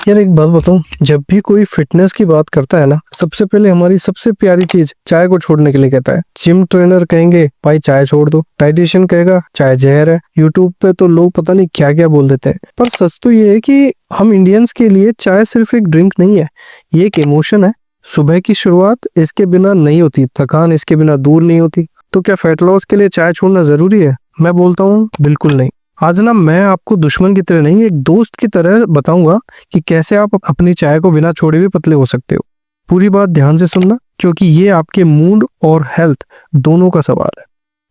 यार एक बात बताऊं, जब भी कोई फिटनेस की बात करता है ना, सबसे पहले हमारी सबसे प्यारी चीज चाय को छोड़ने के लिए कहता है। जिम ट्रेनर कहेंगे भाई चाय छोड़ दो, डाइटिशियन कहेगा चाय जहर है, यूट्यूब पे तो लोग पता नहीं क्या क्या बोल देते हैं। पर सच तो ये है कि हम इंडियंस के लिए चाय सिर्फ एक ड्रिंक नहीं है, ये एक इमोशन है। सुबह की शुरुआत इसके बिना नहीं होती, थकान इसके बिना दूर नहीं होती। तो क्या फैट लॉस के लिए चाय छोड़ना जरूरी है? मैं बोलता हूँ बिल्कुल नहीं। आज ना मैं आपको दुश्मन की तरह नहीं, एक दोस्त की तरह बताऊंगा कि कैसे आप अपनी चाय को बिना छोड़े भी पतले हो सकते हो। पूरी बात ध्यान से सुनना, क्योंकि ये आपके मूड और हेल्थ दोनों का सवाल है।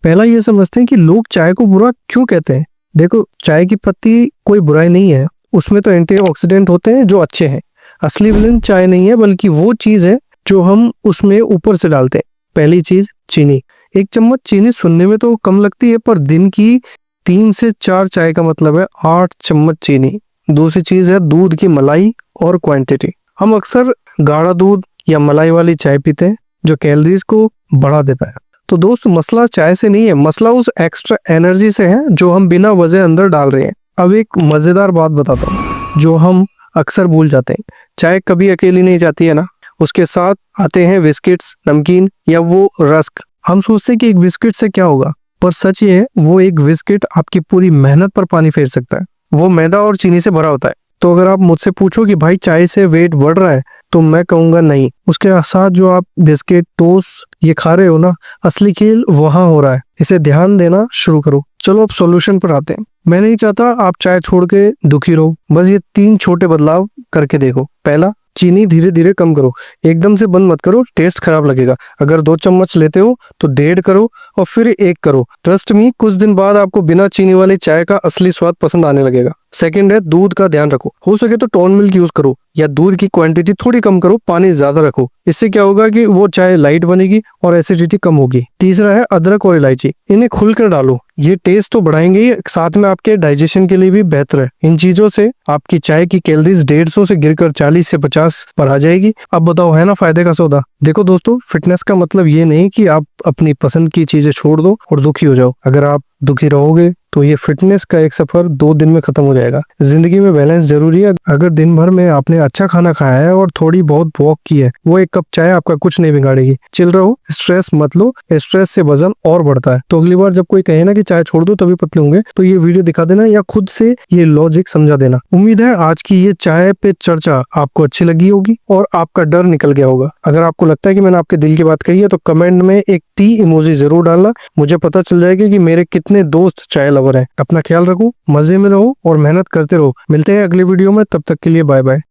पहला ये समझते हैं कि लोग चाय को बुरा क्यों कहते हैं। देखो, चाय की पत्ती कोई बुराई नहीं है, उसमें तो एंटीऑक्सीडेंट होते हैं जो अच्छे हैं। असली विलेन चाय नहीं है, बल्कि वो चीज है जो हम उसमें ऊपर से डालते हैं। पहली चीज, चीनी। एक चम्मच चीनी सुनने में तो कम लगती है, पर दिन की 3 से 4 चाय का मतलब है 8 चम्मच चीनी। दूसरी चीज है दूध की मलाई और क्वांटिटी। हम अक्सर गाढ़ा दूध या मलाई वाली चाय पीते हैं जो कैलोरीज को बढ़ा देता है। तो दोस्त, मसला चाय से नहीं है, मसला उस एक्स्ट्रा एनर्जी से है जो हम बिना वजह अंदर डाल रहे हैं। अब एक मजेदार बात बताता हूँ जो हम अक्सर भूल जाते हैं। चाय कभी अकेली नहीं जाती है ना, उसके साथ आते हैं बिस्किट्स, नमकीन या वो रस्क। हम सोचते हैं कि एक बिस्किट से क्या होगा, पर सच ये है वो एक बिस्किट आपकी पूरी मेहनत पर पानी फेर सकता है। वो मैदा और चीनी से भरा होता है। तो अगर आप मुझसे पूछो कि भाई चाय से वेट बढ़ रहा है, तो मैं कहूंगा नहीं। उसके साथ जो आप बिस्किट, टोस्ट ये खा रहे हो ना, असली खेल वहां हो रहा है। इसे ध्यान देना शुरू करो। चलो अब सॉल्यूशन पर आते हैं। मैं नहीं चाहता आप चाय छोड़ के दुखी रहो, बस ये 3 छोटे बदलाव करके देखो। पहला, चीनी धीरे धीरे कम करो, एकदम से बंद मत करो, टेस्ट खराब लगेगा। अगर 2 चम्मच लेते हो तो 1.5 करो और फिर 1 करो। ट्रस्ट मी, कुछ दिन बाद आपको बिना चीनी वाली चाय का असली स्वाद पसंद आने लगेगा। सेकंड है, दूध का ध्यान रखो। हो सके तो टोन मिल्क यूज करो या दूध की क्वांटिटी थोड़ी कम करो, पानी ज्यादा रखो। इससे क्या होगा कि वो चाय लाइट बनेगी और एसिडिटी कम होगी। तीसरा है अदरक और इलायची, इन्हें खुलकर डालो। ये टेस्ट तो बढ़ाएंगे ही, साथ में आपके डाइजेशन के लिए भी बेहतर है। इन चीजों से आपकी चाय की कैलोरीज 150 से गिरकर 40 से 50 पर आ जाएगी। अब बताओ, है ना फायदे का सौदा? देखो दोस्तों, फिटनेस का मतलब ये नहीं कि आप अपनी पसंद की चीजें छोड़ दो और दुखी हो जाओ। अगर आप दुखी रहोगे तो ये फिटनेस का एक सफर 2 दिन में खत्म हो जाएगा। जिंदगी में बैलेंस जरूरी है। अगर दिन भर में आपने अच्छा खाना खाया है और थोड़ी बहुत वॉक की है, वो 1 कप चाय आपका कुछ नहीं बिगाड़ेगी। चिल रहो, स्ट्रेस मत लो, स्ट्रेस से वजन और बढ़ता है। तो अगली बार जब कोई कहे ना कि चाय छोड़ दो तभी पतले होंगे, तो ये वीडियो दिखा देना या खुद से ये लॉजिक समझा देना। उम्मीद है आज की ये चाय पे चर्चा आपको अच्छी लगी होगी और आपका डर निकल गया होगा। अगर आपको लगता है कि मैंने आपके दिल की बात कही है तो कमेंट में एक टी इमोजी जरूर डालना। मुझे पता चल जाएगा कि मेरे कितने दोस्त चाय लवर हैं। अपना ख्याल रखो, मजे में रहो और मेहनत करते रहो। मिलते हैं अगली वीडियो में, तब तक के लिए बाय बाय।